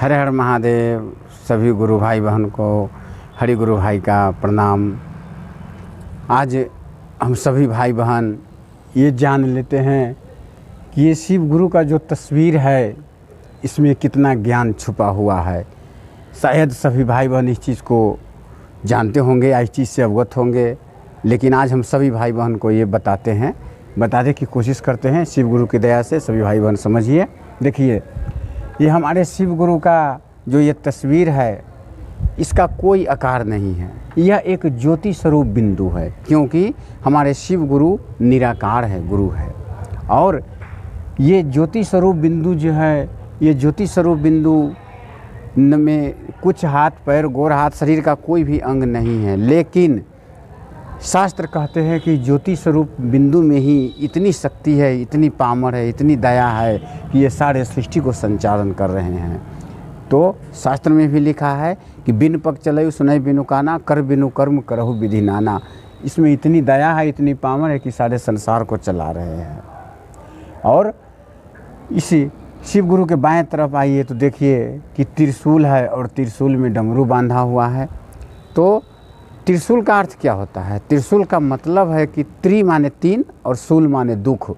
हर हर महादेव। सभी गुरु भाई बहन को हरि गुरु भाई का प्रणाम। आज हम सभी भाई बहन ये जान लेते हैं कि ये शिव गुरु का जो तस्वीर है इसमें कितना ज्ञान छुपा हुआ है। शायद सभी भाई बहन इस चीज़ को जानते होंगे या इस चीज़ से अवगत होंगे, लेकिन आज हम सभी भाई बहन को ये बताने की कोशिश करते हैं। शिव गुरु की दया से सभी भाई बहन समझिए। देखिए, ये हमारे शिव गुरु का जो ये तस्वीर है इसका कोई आकार नहीं है, यह एक ज्योति स्वरूप बिंदु है, क्योंकि हमारे शिव गुरु निराकार है, गुरु है। और ये ज्योति स्वरूप बिंदु जो है, ये ज्योति स्वरूप बिंदु में कुछ हाथ पैर गोर हाथ शरीर का कोई भी अंग नहीं है, लेकिन शास्त्र कहते हैं कि ज्योति स्वरूप बिंदु में ही इतनी शक्ति है, इतनी पावर है, इतनी दया है कि ये सारे सृष्टि को संचालन कर रहे हैं। तो शास्त्र में भी लिखा है कि बिन पग चलऊ सुनई बिनु काना, कर बिनु कर्म करहु विधि नाना। इसमें इतनी दया है, इतनी पावर है कि सारे संसार को चला रहे हैं। और इसी शिव गुरु के बाएं तरफ आइए तो देखिए कि त्रिशूल है और त्रिशूल में डमरू बांधा हुआ है। तो त्रिशूल का अर्थ क्या होता है? त्रिशूल का मतलब है कि त्रि माने तीन और शूल माने दुख।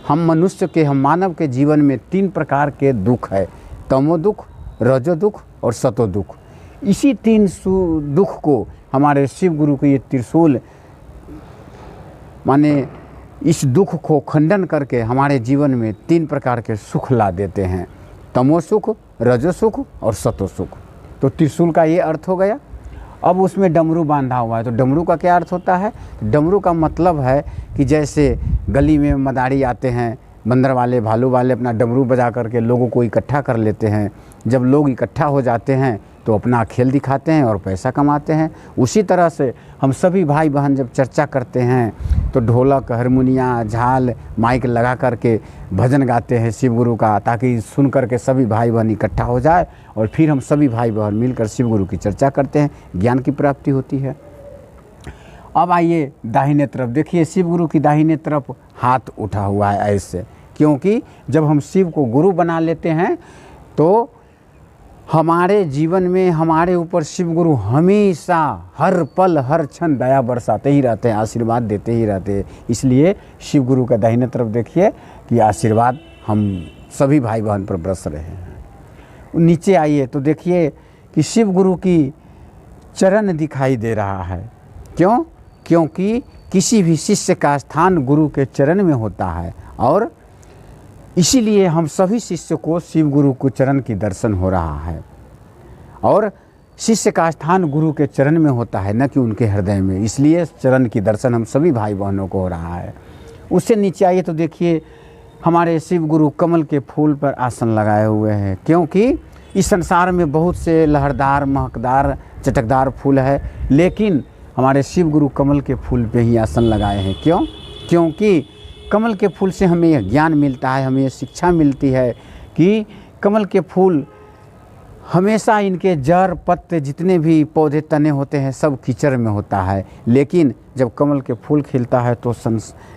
हम मनुष्य के, हम मानव के जीवन में तीन प्रकार के दुख है, तमो दुख, रजो दुख और सतो दुख। इसी तीन दुख को हमारे शिव गुरु के ये त्रिशूल माने इस दुख को खंडन करके हमारे जीवन में तीन प्रकार के सुख ला देते हैं, तमो सुख, रजो सुख और सतो सुख। तो त्रिशूल का ये अर्थ हो गया। अब उसमें डमरू बांधा हुआ है, तो डमरू का क्या अर्थ होता है? डमरू का मतलब है कि जैसे गली में मदारी आते हैं, बंदर वाले भालू वाले अपना डमरू बजा करके लोगों को इकट्ठा कर लेते हैं। जब लोग इकट्ठा हो जाते हैं तो अपना खेल दिखाते हैं और पैसा कमाते हैं। उसी तरह से हम सभी भाई बहन जब चर्चा करते हैं तो ढोलक, हारमोनिया, झाल, माइक लगा करके भजन गाते हैं शिव गुरु का, ताकि सुन करके सभी भाई बहन इकट्ठा हो जाए और फिर हम सभी भाई बहन मिलकर शिव गुरु की चर्चा करते हैं, ज्ञान की प्राप्ति होती है। अब आइए दाहिने तरफ देखिए, शिव गुरु की दाहिने तरफ हाथ उठा हुआ है ऐसे, क्योंकि जब हम शिव को गुरु बना लेते हैं तो हमारे जीवन में हमारे ऊपर शिव गुरु हमेशा हर पल हर क्षण दया बरसाते ही रहते हैं, आशीर्वाद देते ही रहते हैं। इसलिए शिव गुरु का दाहिने तरफ देखिए कि आशीर्वाद हम सभी भाई बहन पर बरस रहे हैं। नीचे आइए तो देखिए कि शिव गुरु की चरण दिखाई दे रहा है। क्यों? क्योंकि किसी भी शिष्य का स्थान गुरु के चरण में होता है, और इसीलिए हम सभी शिष्य को शिव गुरु को चरण की दर्शन हो रहा है। और शिष्य का स्थान गुरु के चरण में होता है, न कि उनके हृदय में, इसलिए चरण की दर्शन हम सभी भाई बहनों को हो रहा है। उससे नीचे आइए तो देखिए हमारे शिव गुरु कमल के फूल पर आसन लगाए हुए हैं, क्योंकि इस संसार में बहुत से लहरदार, महकदार, चटकदार फूल है, लेकिन हमारे शिव गुरु कमल के फूल पे ही आसन लगाए हैं। क्यों? क्योंकि कमल के फूल से हमें यह ज्ञान मिलता है, हमें यह शिक्षा मिलती है कि कमल के फूल हमेशा, इनके जड़ पत्ते जितने भी पौधे तने होते हैं सब कीचड़ में होता है, लेकिन जब कमल के फूल खिलता है तो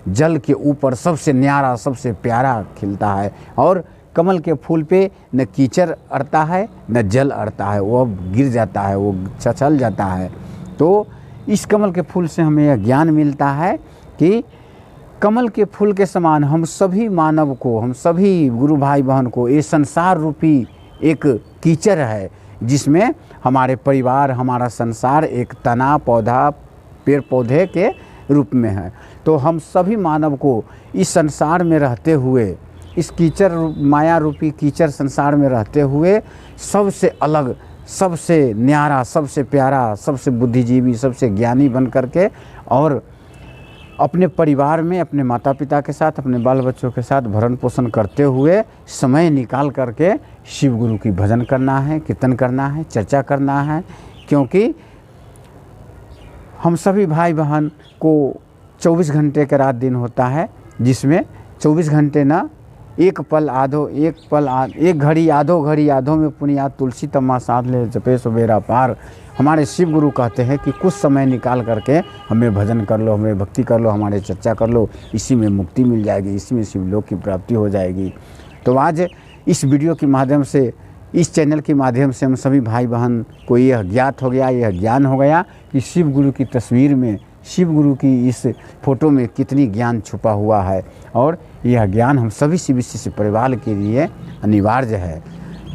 जल के ऊपर सबसे न्यारा, सबसे प्यारा खिलता है। और कमल के फूल पे न कीचड़ अड़ता है न जल अड़ता है, वो गिर जाता है, वो छछल जाता है। तो इस कमल के फूल से हमें यह ज्ञान मिलता है कि कमल के फूल के समान हम सभी मानव को, हम सभी गुरु भाई बहन को ये संसार रूपी एक कीचड़ है, जिसमें हमारे परिवार, हमारा संसार एक तना, पौधा, पेड़ पौधे के रूप में है। तो हम सभी मानव को इस संसार में रहते हुए, इस कीचड़ माया रूपी कीचड़ संसार में रहते हुए सबसे अलग, सबसे न्यारा, सबसे प्यारा, सबसे बुद्धिजीवी, सबसे ज्ञानी बन करके और अपने परिवार में अपने माता पिता के साथ, अपने बाल बच्चों के साथ भरण पोषण करते हुए समय निकाल करके शिव गुरु की भजन करना है, कीर्तन करना है, चर्चा करना है। क्योंकि हम सभी भाई बहन को 24 घंटे का रात दिन होता है, जिसमें 24 घंटे ना एक घड़ी आधो घड़ी आधो में पुनिया तुलसी तम्मा साध ले जपे सुबेरा पार। हमारे शिव गुरु कहते हैं कि कुछ समय निकाल करके हमें भजन कर लो, हमें भक्ति कर लो, हमारे चर्चा कर लो, इसी में मुक्ति मिल जाएगी, इसी में शिवलोक की प्राप्ति हो जाएगी। तो आज इस वीडियो के माध्यम से इस चैनल के माध्यम से हम सभी भाई बहन को यह ज्ञात हो गया, यह ज्ञान हो गया कि शिव गुरु की तस्वीर में, शिव गुरु की इस फोटो में कितनी ज्ञान छुपा हुआ है और यह ज्ञान हम सभी शिव शिष्य परिवार के लिए अनिवार्य है।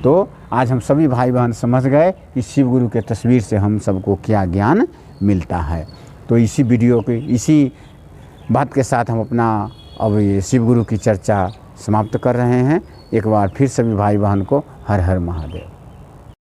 तो आज हम सभी भाई बहन समझ गए कि शिव गुरु के तस्वीर से हम सबको क्या ज्ञान मिलता है। तो इसी वीडियो के इसी बात के साथ हम अपना अब ये शिव गुरु की चर्चा समाप्त कर रहे हैं। एक बार फिर सभी भाई बहन को हर हर महादेव।